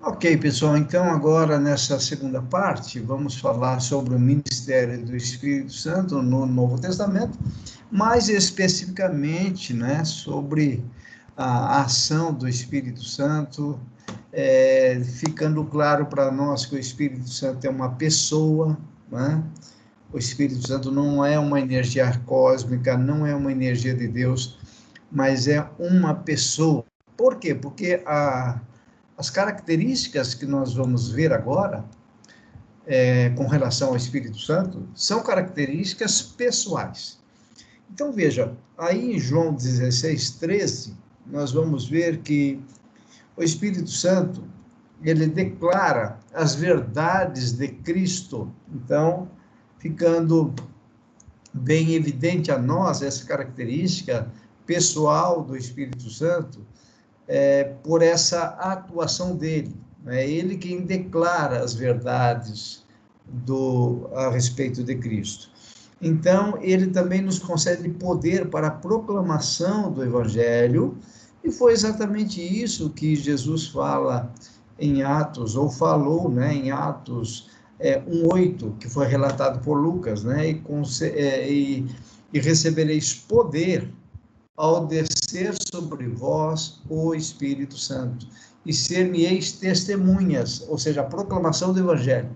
Ok, pessoal, então agora nessa segunda parte vamos falar sobre o ministério do Espírito Santo no Novo Testamento, mais especificamente, né, sobre a ação do Espírito Santo, ficando claro para nós que o Espírito Santo é uma pessoa, né? O Espírito Santo não é uma energia cósmica, não é uma energia de Deus, mas é uma pessoa. Por quê? Porque as características que nós vamos ver agora, com relação ao Espírito Santo, são características pessoais. Então, veja, aí em João 16:13, nós vamos ver que o Espírito Santo, ele declara as verdades de Cristo. Então, ficando bem evidente a nós essa característica pessoal do Espírito Santo, por essa atuação dele. É ele quem declara as verdades a respeito de Cristo. Então, ele também nos concede poder para a proclamação do Evangelho, e foi exatamente isso que Jesus fala em Atos, ou falou, né, em Atos 1:8, que foi relatado por Lucas, né, e recebereis poder ao descer sobre vós o Espírito Santo, e ser-me-eis testemunhas, ou seja, a proclamação do Evangelho,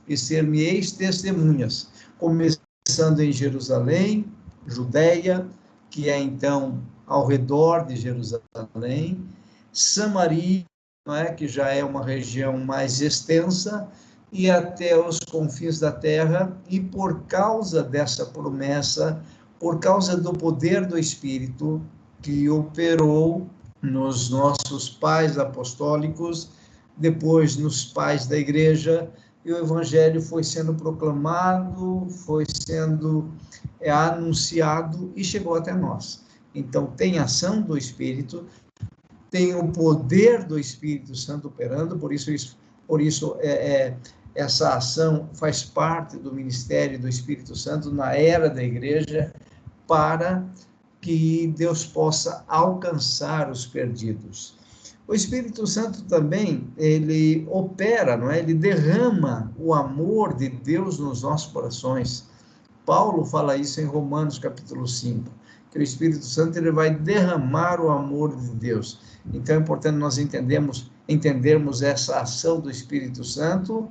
e ser-me-eis testemunhas, começando em Jerusalém, Judeia, que é então ao redor de Jerusalém, Samaria, não é, que já é uma região mais extensa, e até os confins da terra, e por causa dessa promessa, por causa do poder do Espírito que operou nos nossos pais apostólicos, depois nos pais da igreja, e o Evangelho foi sendo proclamado, foi sendo anunciado e chegou até nós. Então, tem ação do Espírito, tem o poder do Espírito Santo operando, por isso essa ação faz parte do ministério do Espírito Santo na era da igreja, para que Deus possa alcançar os perdidos. O Espírito Santo também, ele opera, não é? Ele derrama o amor de Deus nos nossos corações. Paulo fala isso em Romanos capítulo 5, que o Espírito Santo ele vai derramar o amor de Deus. Então é importante nós entendermos essa ação do Espírito Santo,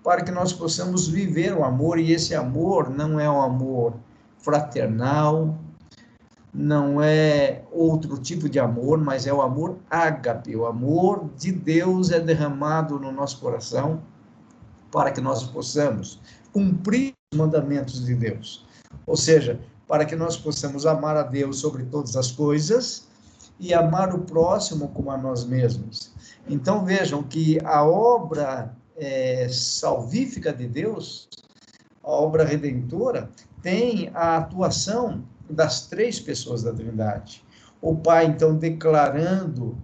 para que nós possamos viver o amor, e esse amor não é um amor fraternal, não é outro tipo de amor, mas é o amor ágape, o amor de Deus é derramado no nosso coração, para que nós possamos cumprir os mandamentos de Deus, ou seja, para que nós possamos amar a Deus sobre todas as coisas, e amar o próximo como a nós mesmos. Então vejam que a obra salvífica de Deus, a obra redentora, tem a atuação das três pessoas da Trindade. O Pai, então, declarando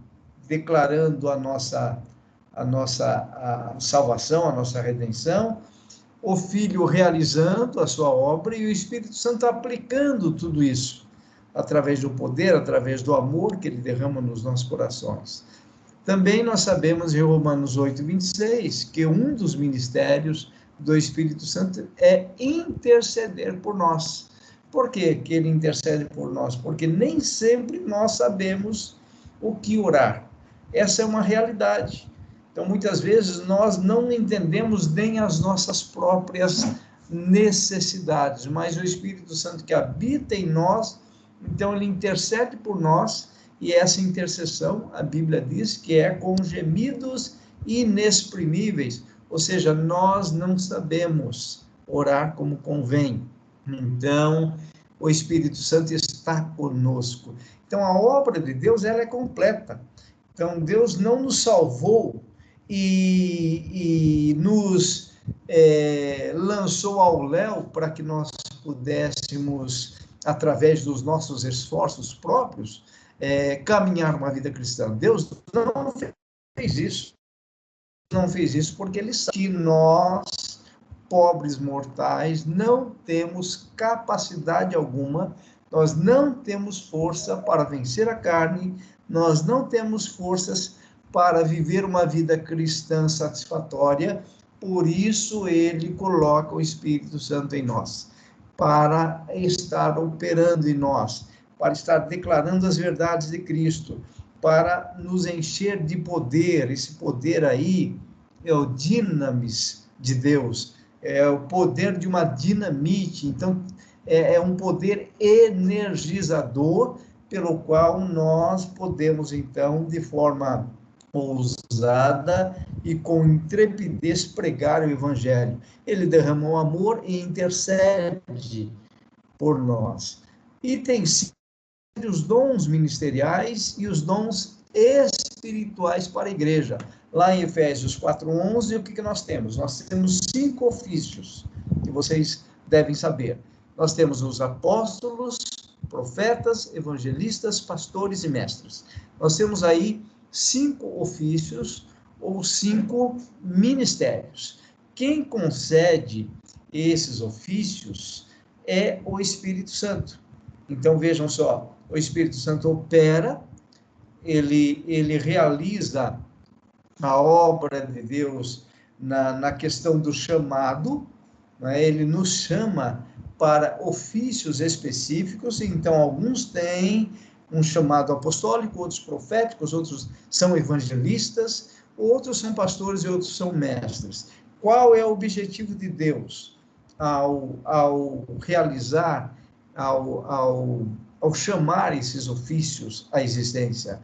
a nossa salvação, a nossa redenção, o Filho realizando a sua obra, e o Espírito Santo aplicando tudo isso, através do poder, através do amor que ele derrama nos nossos corações. Também nós sabemos em Romanos 8:26, que um dos ministérios do Espírito Santo é interceder por nós. Por que ele intercede por nós? Porque nem sempre nós sabemos o que orar. Essa é uma realidade. Então, muitas vezes, nós não entendemos nem as nossas próprias necessidades, mas o Espírito Santo que habita em nós, então ele intercede por nós, e essa intercessão, a Bíblia diz que é com gemidos inexprimíveis, ou seja, nós não sabemos orar como convém. Então, o Espírito Santo está conosco. Então, a obra de Deus, ela é completa. Então, Deus não nos salvou e nos lançou ao léu para que nós pudéssemos, através dos nossos esforços próprios, caminhar uma vida cristã. Deus não fez isso. Não fez isso porque ele sabe que nós, pobres mortais, não temos capacidade alguma, nós não temos força para vencer a carne, nós não temos forças para viver uma vida cristã satisfatória. Por isso ele coloca o Espírito Santo em nós, para estar operando em nós, para estar declarando as verdades de Cristo, para nos encher de poder. Esse poder aí é o dinamis de Deus, é o poder de uma dinamite. Então, é um poder energizador, pelo qual nós podemos, então, de forma ousada e com intrepidez, pregar o Evangelho. Ele derramou amor e intercede por nós. E tem os dons ministeriais e os dons espirituais para a igreja. Lá em Efésios 4:11, o que nós temos? Nós temos 5 ofícios, que vocês devem saber. Nós temos os apóstolos, profetas, evangelistas, pastores e mestres. Nós temos aí 5 ofícios ou 5 ministérios. Quem concede esses ofícios é o Espírito Santo. Então, vejam só, o Espírito Santo opera, ele realiza a obra de Deus na questão do chamado, né? Ele nos chama para ofícios específicos. Então, alguns têm um chamado apostólico, outros proféticos, outros são evangelistas, outros são pastores e outros são mestres. Qual é o objetivo de Deus ao realizar, ao chamar esses ofícios à existência?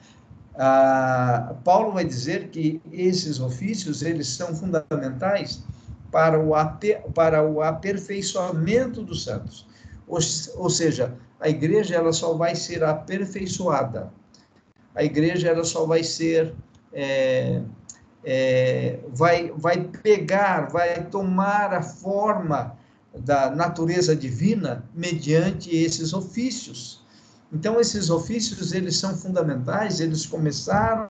Paulo vai dizer que esses ofícios, eles são fundamentais para o aperfeiçoamento dos santos. Ou seja, a igreja ela só vai ser aperfeiçoada, a igreja ela só vai ser, vai tomar a forma da natureza divina mediante esses ofícios. Então, esses ofícios, eles são fundamentais, eles começaram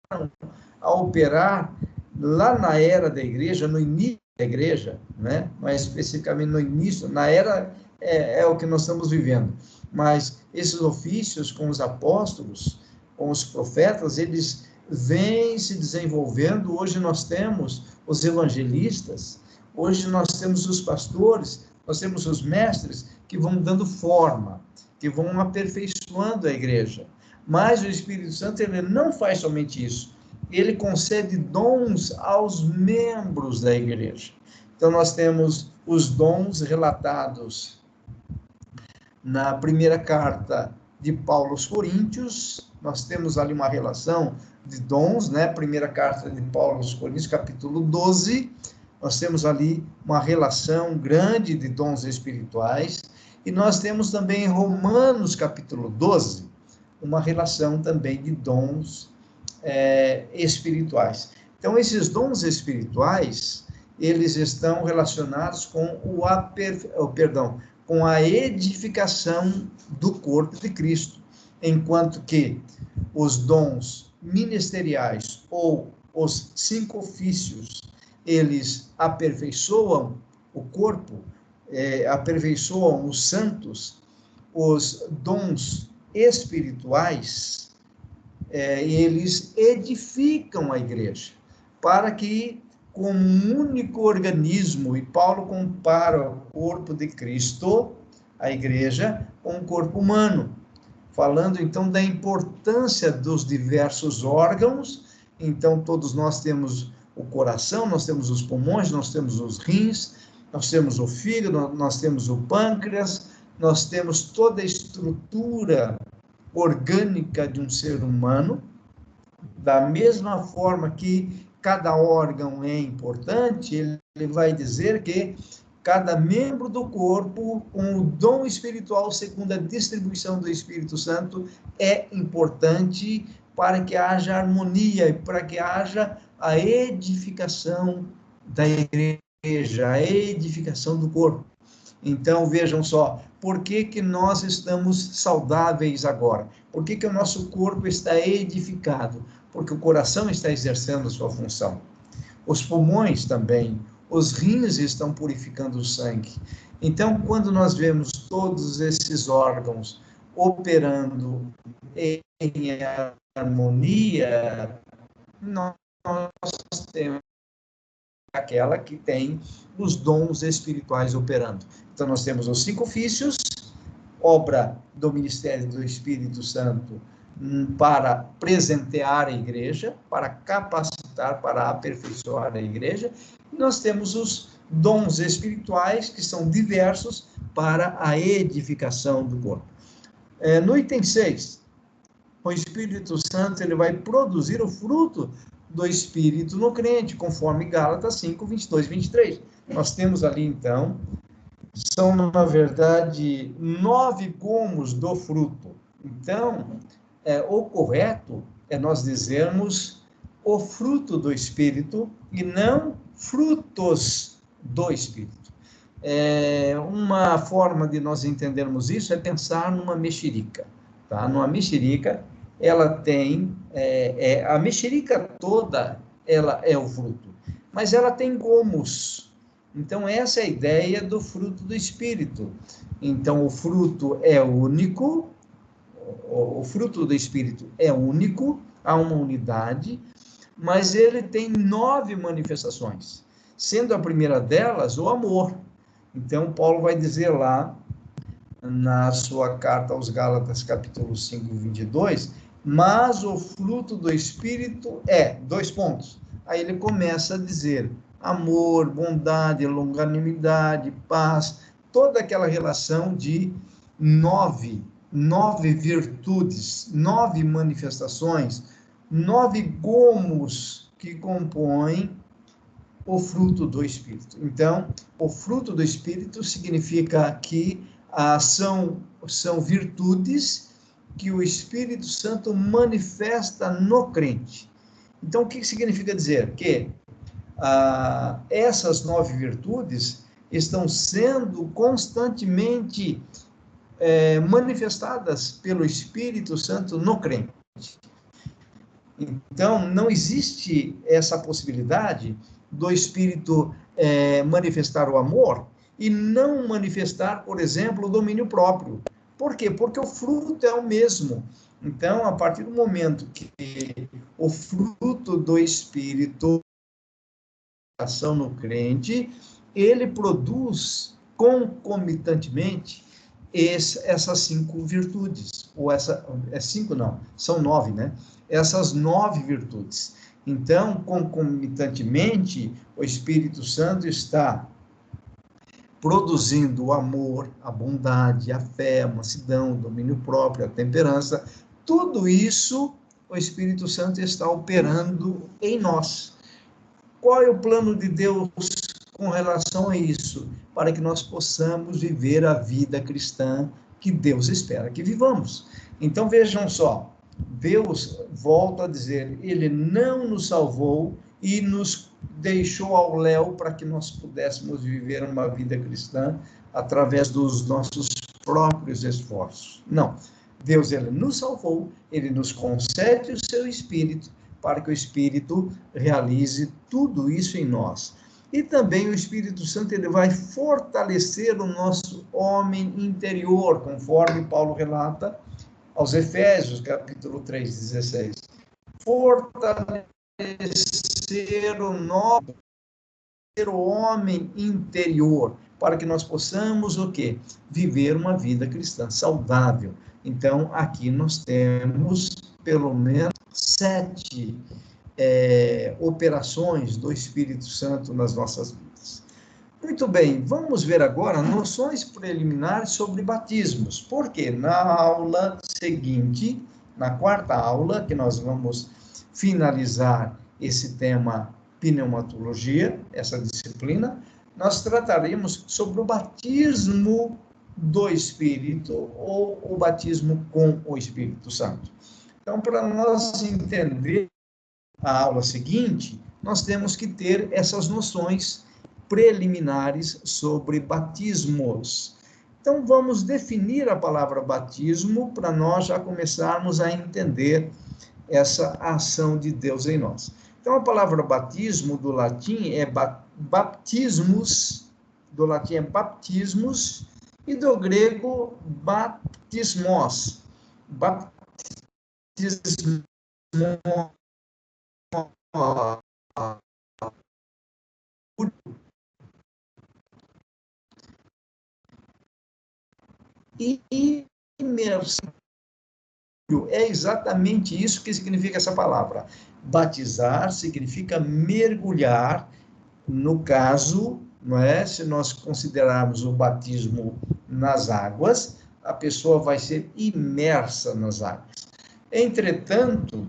a operar lá na era da igreja, no início da igreja, né? Mais especificamente no início, na era é o que nós estamos vivendo. Mas esses ofícios com os apóstolos, com os profetas, eles vêm se desenvolvendo. Hoje nós temos os evangelistas, hoje nós temos os pastores, nós temos os mestres que vão dando forma, que vão aperfeiçoando a igreja. Mas o Espírito Santo, ele não faz somente isso. Ele concede dons aos membros da igreja. Então, nós temos os dons relatados na primeira carta de Paulo aos Coríntios. Nós temos ali uma relação de dons, né? Primeira carta de Paulo aos Coríntios, capítulo 12. Nós temos ali uma relação grande de dons espirituais. E nós temos também em Romanos, capítulo 12, uma relação também de dons espirituais. Então, esses dons espirituais, eles estão relacionados com com a edificação do corpo de Cristo, enquanto que os dons ministeriais ou os 5 ofícios, eles aperfeiçoam o corpo, aperfeiçoam os santos. Os dons espirituais, eles edificam a igreja, para que, como um único organismo, e Paulo compara o corpo de Cristo, a igreja, com o corpo humano, falando então da importância dos diversos órgãos. Então, todos nós temos o coração, nós temos os pulmões, nós temos os rins, nós temos o fígado, nós temos o pâncreas, nós temos toda a estrutura orgânica de um ser humano. Da mesma forma que cada órgão é importante, ele vai dizer que cada membro do corpo, com o dom espiritual, segundo a distribuição do Espírito Santo, é importante para que haja harmonia e para que haja a edificação da igreja, a edificação do corpo. Então, vejam só, por que nós estamos saudáveis agora? Por que o nosso corpo está edificado? Porque o coração está exercendo a sua função. Os pulmões também, os rins estão purificando o sangue. Então, quando nós vemos todos esses órgãos operando em harmonia, nós nós temos aquela que tem os dons espirituais operando. Então, nós temos os 5 ofícios, obra do ministério do Espírito Santo para presentear a igreja, para capacitar, para aperfeiçoar a igreja. E nós temos os dons espirituais, que são diversos, para a edificação do corpo. No item 6, o Espírito Santo ele vai produzir o fruto do Espírito no crente, conforme Gálatas 5, 22 e 23. Nós temos ali, então, são, na verdade, 9 gomos do fruto. Então, o correto é nós dizermos o fruto do Espírito e não frutos do Espírito. Uma forma de nós entendermos isso é pensar numa mexerica. Tá? Numa mexerica, ela tem, a mexerica toda, ela é o fruto, mas ela tem gomos. Então, essa é a ideia do fruto do Espírito. Então, o fruto é único, o fruto do Espírito é único, há uma unidade, mas ele tem 9 manifestações, sendo a primeira delas o amor. Então, Paulo vai dizer lá, na sua carta aos Gálatas, capítulo 5, 22, mas o fruto do Espírito é, 2 pontos. Aí ele começa a dizer amor, bondade, longanimidade, paz, toda aquela relação de 9 virtudes, 9 manifestações, 9 gomos que compõem o fruto do Espírito. Então, o fruto do Espírito significa que são virtudes que o Espírito Santo manifesta no crente. Então, o que significa dizer? Que essas 9 virtudes estão sendo constantemente manifestadas pelo Espírito Santo no crente. Então, não existe essa possibilidade do Espírito manifestar o amor e não manifestar, por exemplo, o domínio próprio. Por quê? Porque o fruto é o mesmo. Então, a partir do momento que o fruto do Espírito ação no crente, ele produz concomitantemente essas 5 virtudes, ou são 9, né? Essas 9 virtudes. Então, concomitantemente, o Espírito Santo está produzindo o amor, a bondade, a fé, a mansidão, o domínio próprio, a temperança. Tudo isso, o Espírito Santo está operando em nós. Qual é o plano de Deus com relação a isso? Para que nós possamos viver a vida cristã que Deus espera que vivamos. Então, vejam só, Deus, volta a dizer, ele não nos salvou e nos deixou ao léu para que nós pudéssemos viver uma vida cristã através dos nossos próprios esforços. Não. Deus, ele nos salvou, ele nos concede o seu Espírito, para que o Espírito realize tudo isso em nós. E também o Espírito Santo ele vai fortalecer o nosso homem interior, conforme Paulo relata aos Efésios, capítulo 3, 16. Fortalecer o homem interior, para que nós possamos o quê? Viver uma vida cristã saudável. Então, aqui nós temos pelo menos 7 operações do Espírito Santo nas nossas vidas. Muito bem, vamos ver agora noções preliminares sobre batismos, porque na aula seguinte, na 4ª aula, que nós vamos finalizar esse tema pneumatologia, essa disciplina, nós trataremos sobre o batismo do Espírito ou o batismo com o Espírito Santo. Então, para nós entender a aula seguinte, nós temos que ter essas noções preliminares sobre batismos. Então, vamos definir a palavra batismo para nós já começarmos a entender essa ação de Deus em nós. Então, a palavra batismo do latim é baptismus, do latim é baptismus, e do grego baptismos. Baptismos imersão é exatamente isso que significa essa palavra. Batizar significa mergulhar, no caso, não é? Se nós considerarmos o batismo nas águas, a pessoa vai ser imersa nas águas. Entretanto,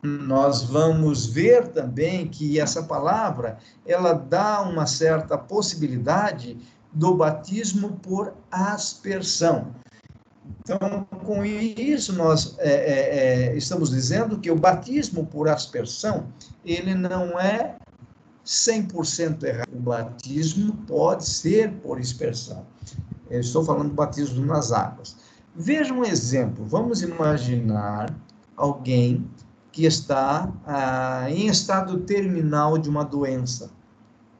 nós vamos ver também que essa palavra, ela dá uma certa possibilidade do batismo por aspersão. Então, com isso, nós estamos dizendo que o batismo por aspersão, ele não é 100% errado. O batismo pode ser por aspersão. Eu estou falando do batismo nas águas. Veja um exemplo. Vamos imaginar alguém que está em estado terminal de uma doença,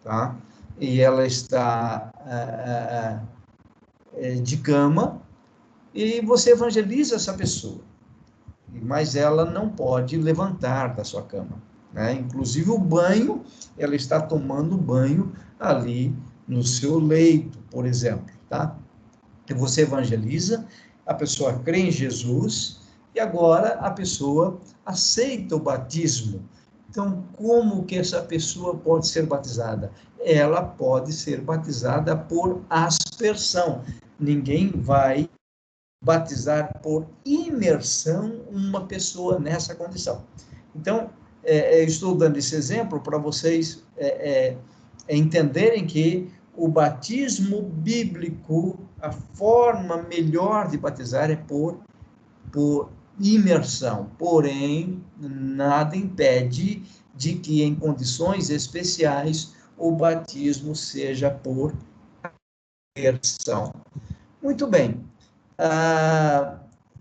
tá? E ela está de cama, e você evangeliza essa pessoa, mas ela não pode levantar da sua cama, né? Inclusive o banho, ela está tomando banho ali no seu leito, por exemplo, tá? E você evangeliza, a pessoa crê em Jesus, e agora a pessoa aceita o batismo. Então, como que essa pessoa pode ser batizada? Ela pode ser batizada por aspersão. Ninguém vai batizar por imersão uma pessoa nessa condição. Então, estou dando esse exemplo para vocês entenderem que o batismo bíblico, a forma melhor de batizar é por imersão, porém, nada impede de que em condições especiais o batismo seja por imersão. Muito bem.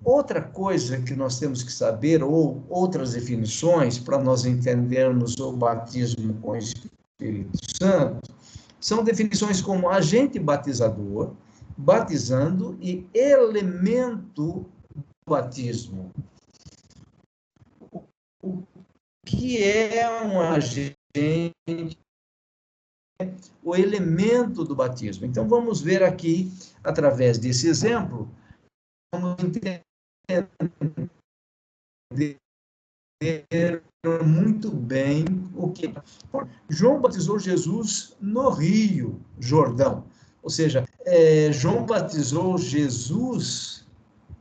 Outra coisa que nós temos que saber, ou outras definições, para nós entendermos o batismo com o Espírito Santo, são definições como agente batizador, batizando e elemento do batismo. O que é um agente? O elemento do batismo. Então, vamos ver aqui, através desse exemplo, vamos entender muito bem o que João batizou Jesus no Rio Jordão, ou seja, João batizou Jesus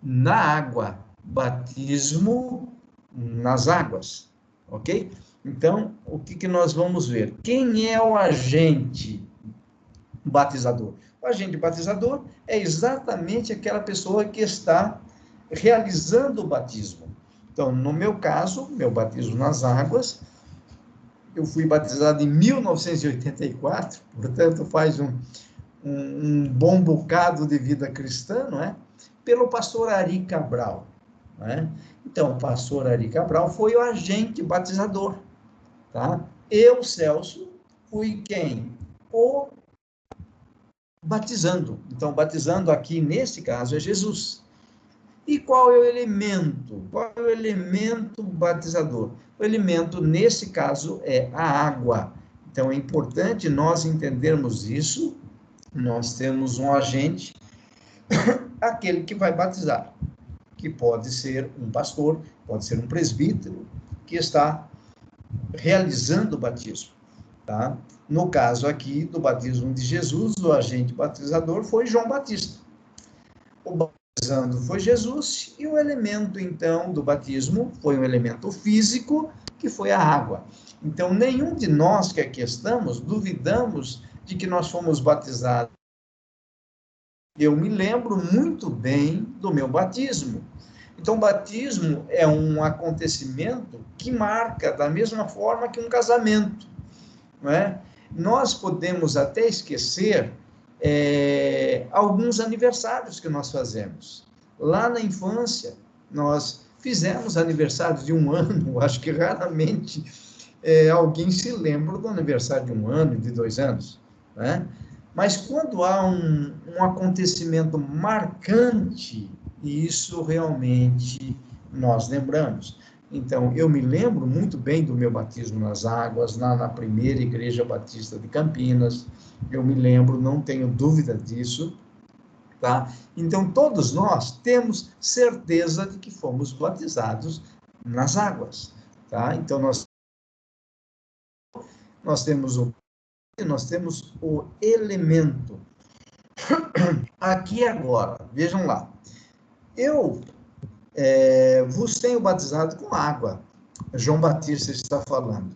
na água, batismo nas águas, ok? Então, o que nós vamos ver? Quem é o agente batizador? O agente batizador é exatamente aquela pessoa que está realizando o batismo. Então, no meu caso, meu batismo nas águas, eu fui batizado em 1984, portanto, faz um bom bocado de vida cristã, não é? Pelo pastor Ari Cabral, não é? Então, o pastor Ari Cabral foi o agente batizador, tá? Eu, Celso, fui quem? O batizando. Então, batizando aqui, nesse caso, é Jesus. E qual é o elemento? Qual é o elemento batizador? O elemento, nesse caso, é a água. Então, é importante nós entendermos isso. Nós temos um agente, aquele que vai batizar, que pode ser um pastor, pode ser um presbítero, que está realizando o batismo, tá? No caso aqui do batismo de Jesus, o agente batizador foi João Batista. O batizando foi Jesus, e o elemento, então, do batismo foi um elemento físico, que foi a água. Então, nenhum de nós que aqui estamos duvidamos de que nós fomos batizados. Eu me lembro muito bem do meu batismo. Então, o batismo é um acontecimento que marca da mesma forma que um casamento, não é? Nós podemos até esquecer alguns aniversários que nós fazemos. Lá na infância, nós fizemos aniversário de 1 ano, acho que raramente alguém se lembra do aniversário de 1 ano, de 2 anos, né? Mas quando há um acontecimento marcante, isso realmente nós lembramos. Então, eu me lembro muito bem do meu batismo nas águas, na primeira igreja batista de Campinas, eu me lembro, não tenho dúvida disso, tá? Então, todos nós temos certeza de que fomos batizados nas águas, tá? Então, nós temos o elemento. Aqui agora, vejam lá, eu vos tenho batizado com água, João Batista está falando.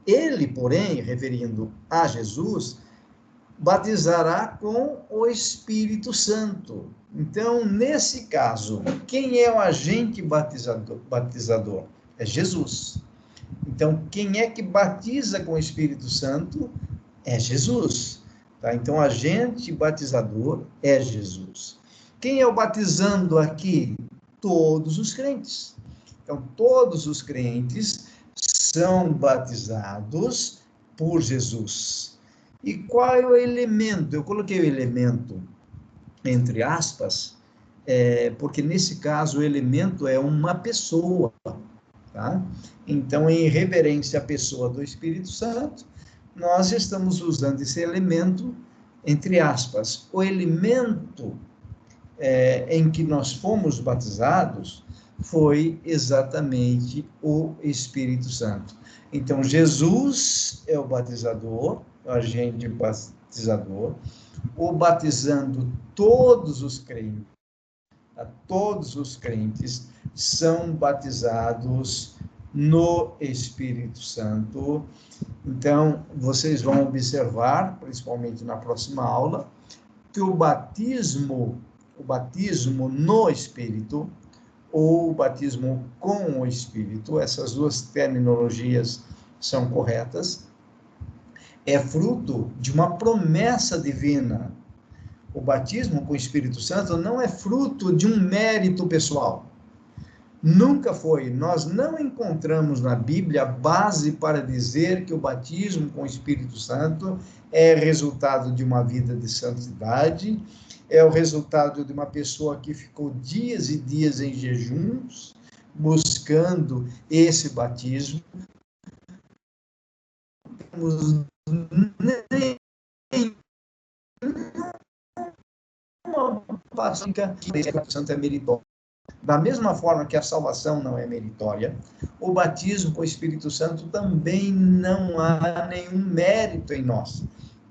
Ele, porém, referindo a Jesus, batizará com o Espírito Santo. Então, nesse caso, quem é o agente batizador? É Jesus. Então, quem é que batiza com o Espírito Santo? É Jesus. Tá? Então, o agente batizador é Jesus. Quem é o batizando aqui? Todos os crentes. Então, todos os crentes são batizados por Jesus. E qual é o elemento? Eu coloquei o elemento entre aspas, porque nesse caso o elemento é uma pessoa, tá? Então, em reverência à pessoa do Espírito Santo, nós estamos usando esse elemento entre aspas. O elemento em que nós fomos batizados foi exatamente o Espírito Santo. Então, Jesus é o batizador, o agente batizador, o batizando todos os crentes. Todos os crentes são batizados no Espírito Santo. Então, vocês vão observar, principalmente na próxima aula, que o batismo no Espírito, ou o batismo com o Espírito, essas duas terminologias são corretas, é fruto de uma promessa divina. O batismo com o Espírito Santo não é fruto de um mérito pessoal. Nunca foi. Nós não encontramos na Bíblia base para dizer que o batismo com o Espírito Santo é resultado de uma vida de santidade, é o resultado de uma pessoa que ficou dias e dias em jejuns, buscando esse batismo. Nem uma prática que o Espírito Santo é meritório. Da mesma forma que a salvação não é meritória, o batismo com o Espírito Santo também não há nenhum mérito em nós.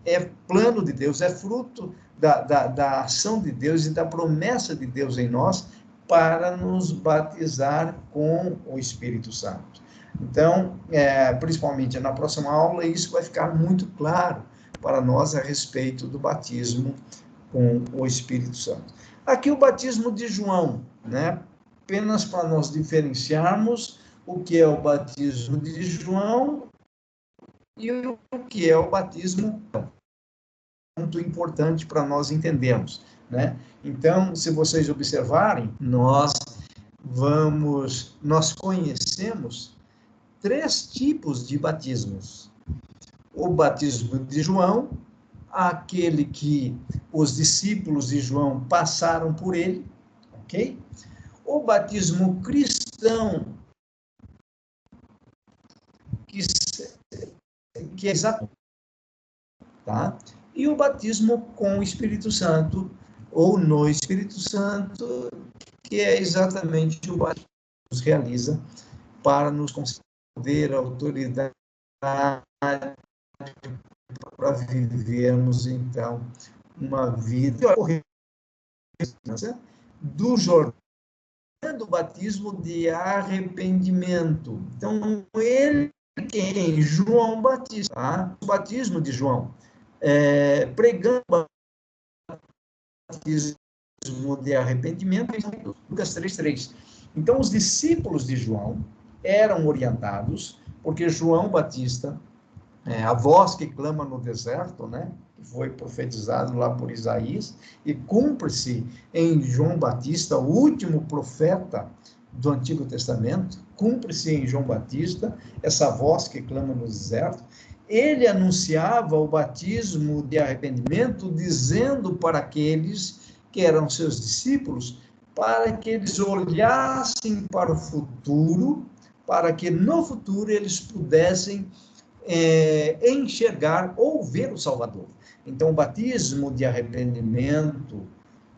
É plano de Deus, é fruto da ação de Deus e da promessa de Deus em nós para nos batizar com o Espírito Santo. Então, principalmente na próxima aula, isso vai ficar muito claro para nós a respeito do batismo com o Espírito Santo. Aqui o batismo de João, né? Apenas para nós diferenciarmos o que é o batismo de João e o que é o batismo, muito importante para nós entendermos, né? Então, se vocês observarem, nós conhecemos 3 tipos de batismos. O batismo de João, aquele que os discípulos de João passaram por ele, ok? O batismo cristão, que é exatamente, tá? E o batismo com o Espírito Santo, ou no Espírito Santo, que é exatamente o batismo que nos realiza para nos conceder a autoridade para vivermos, então, uma vida do Jordão, do batismo de arrependimento. Então, ele quem? João Batista, tá? O batismo de João, pregando o batismo de arrependimento, Lucas 3:3. Então, os discípulos de João eram orientados, porque João Batista, a voz que clama no deserto, né, que foi profetizado lá por Isaías, e cumpre-se em João Batista, o último profeta do Antigo Testamento, cumpre-se em João Batista, essa voz que clama no deserto. Ele anunciava o batismo de arrependimento, dizendo para aqueles que eram seus discípulos para que eles olhassem para o futuro, para que no futuro eles pudessem enxergar ou ver o Salvador. Então, o batismo de arrependimento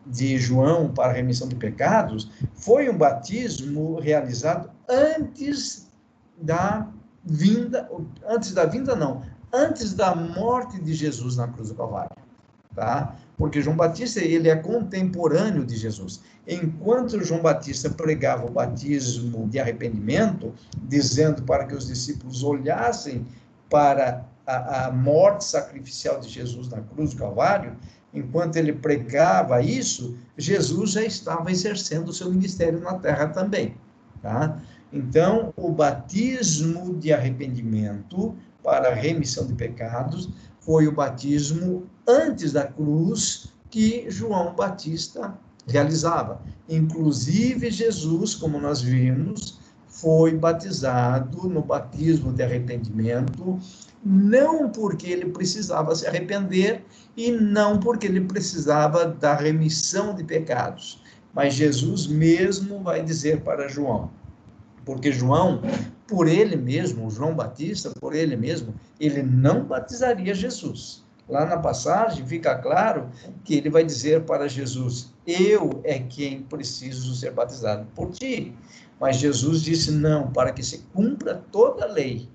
de João para a remissão de pecados foi um batismo realizado antes da vinda não, antes da morte de Jesus na cruz do Calvário, tá? Porque João Batista, ele é contemporâneo de Jesus. Enquanto João Batista pregava o batismo de arrependimento, dizendo para que os discípulos olhassem para a morte sacrificial de Jesus na cruz do Calvário, enquanto ele pregava isso, Jesus já estava exercendo o seu ministério na terra também, tá? Então, o batismo de arrependimento para a remissão de pecados foi o batismo antes da cruz que João Batista realizava. Inclusive, Jesus, como nós vimos, foi batizado no batismo de arrependimento, não porque ele precisava se arrepender e não porque ele precisava da remissão de pecados, mas Jesus mesmo vai dizer para João, porque João, por ele mesmo, João Batista, por ele mesmo, ele não batizaria Jesus. Lá na passagem fica claro que ele vai dizer para Jesus, eu é quem preciso ser batizado por ti. Mas Jesus disse, não, para que se cumpra toda a lei,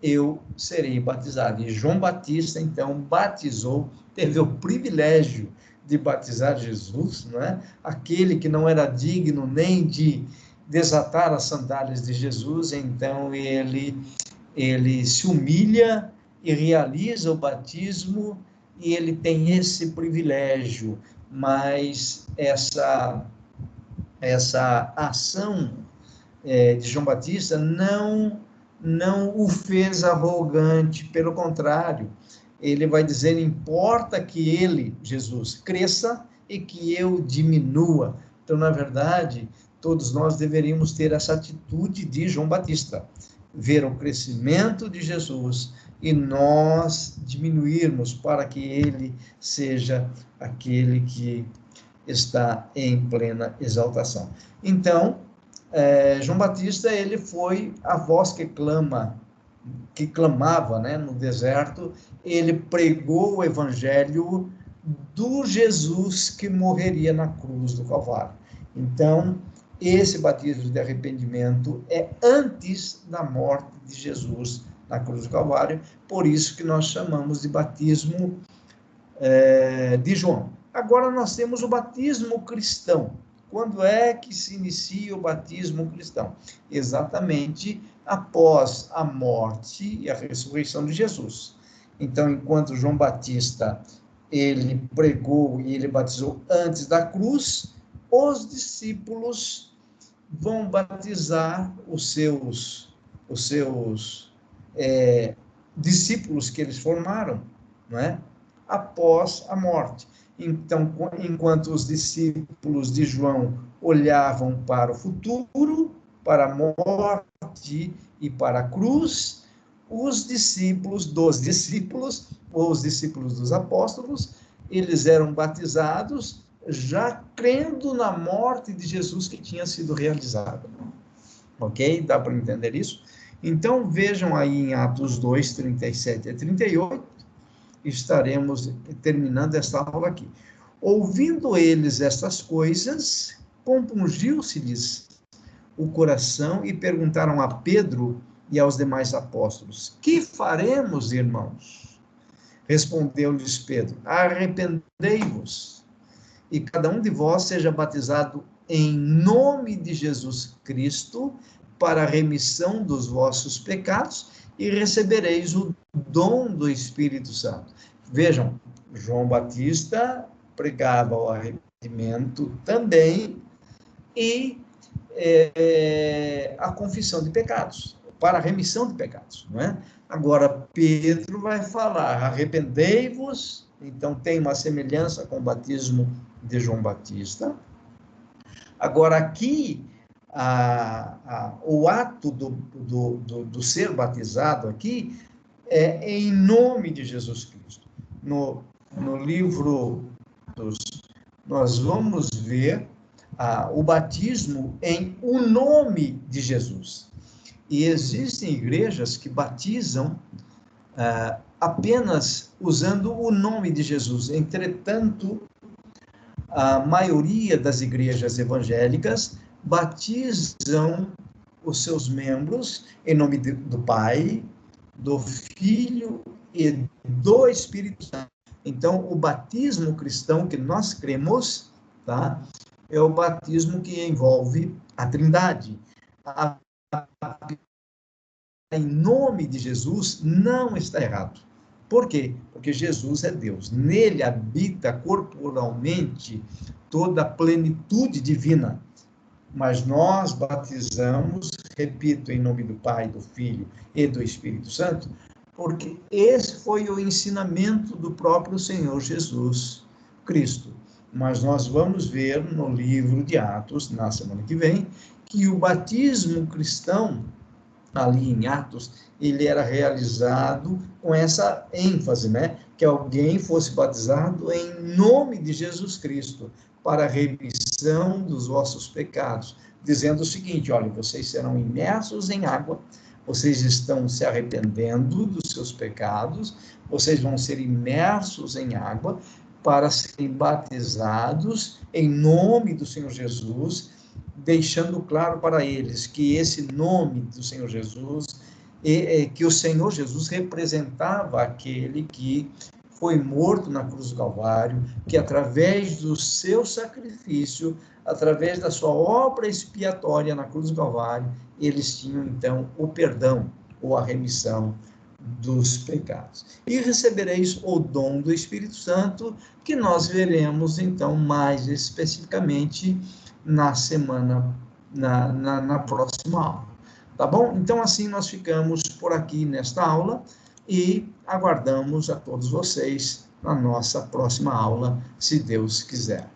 eu serei batizado. E João Batista, então, batizou, teve o privilégio de batizar Jesus, não é? Aquele que não era digno nem de desatar as sandálias de Jesus, então ele se humilha e realiza o batismo, e ele tem esse privilégio, mas essa ação de João Batista não o fez arrogante, pelo contrário, ele vai dizer, importa que ele, Jesus, cresça e que eu diminua. Então, na verdade, todos nós deveríamos ter essa atitude de João Batista, ver o crescimento de Jesus e nós diminuirmos para que ele seja aquele que está em plena exaltação. Então, João Batista, ele foi a voz que clamava, né, no deserto, ele pregou o evangelho do Jesus que morreria na cruz do Calvário. Então, esse batismo de arrependimento é antes da morte de Jesus na cruz do Calvário, por isso que nós chamamos de batismo de João. Agora nós temos o batismo cristão. Quando é que se inicia o batismo cristão? Exatamente após a morte e a ressurreição de Jesus. Então, enquanto João Batista, ele pregou e ele batizou antes da cruz, os discípulos vão batizar os seus discípulos que eles formaram, não é? Após a morte. Então, enquanto os discípulos de João olhavam para o futuro, para a morte e para a cruz, os discípulos dos apóstolos, eles eram batizados já crendo na morte de Jesus que tinha sido realizada. Ok? Dá para entender isso? Então, vejam aí em Atos 2, 37 a 38, estaremos terminando esta aula aqui. Ouvindo eles estas coisas, compungiu-se-lhes o coração e perguntaram a Pedro e aos demais apóstolos, que faremos, irmãos? Respondeu-lhes Pedro, arrependei-vos, e cada um de vós seja batizado em nome de Jesus Cristo, para a remissão dos vossos pecados, e recebereis o dom do Espírito Santo. Vejam, João Batista pregava o arrependimento também e a confissão de pecados, para a remissão de pecados, não é? Agora, Pedro vai falar, arrependei-vos, então tem uma semelhança com o batismo de João Batista. Agora, aqui, o ato do ser batizado aqui é em nome de Jesus Cristo. No livro dos, nós vamos ver o batismo em o nome de Jesus. E existem igrejas que batizam apenas usando o nome de Jesus. Entretanto, a maioria das igrejas evangélicas batizam os seus membros em nome do Pai, do Filho e do Espírito Santo. Então, o batismo cristão que nós cremos, tá, é o batismo que envolve a Trindade. Em nome de Jesus não está errado. Por quê? Porque Jesus é Deus. Nele habita corporalmente toda a plenitude divina. Mas nós batizamos, repito, em nome do Pai, do Filho e do Espírito Santo, porque esse foi o ensinamento do próprio Senhor Jesus Cristo. Mas nós vamos ver no livro de Atos, na semana que vem, que o batismo cristão, ali em Atos, ele era realizado com essa ênfase, né? Que alguém fosse batizado em nome de Jesus Cristo, para a remissão dos vossos pecados, dizendo o seguinte: olha, vocês serão imersos em água, vocês estão se arrependendo dos seus pecados, vocês vão ser imersos em água para serem batizados em nome do Senhor Jesus, deixando claro para eles que esse nome do Senhor Jesus, que o Senhor Jesus representava aquele que foi morto na cruz do Calvário, que através do seu sacrifício, através da sua obra expiatória na cruz do Calvário, eles tinham então o perdão ou a remissão dos pecados. E recebereis o dom do Espírito Santo, que nós veremos então mais especificamente na semana, na próxima aula. Tá bom? Então, assim, nós ficamos por aqui nesta aula e aguardamos a todos vocês na nossa próxima aula, se Deus quiser.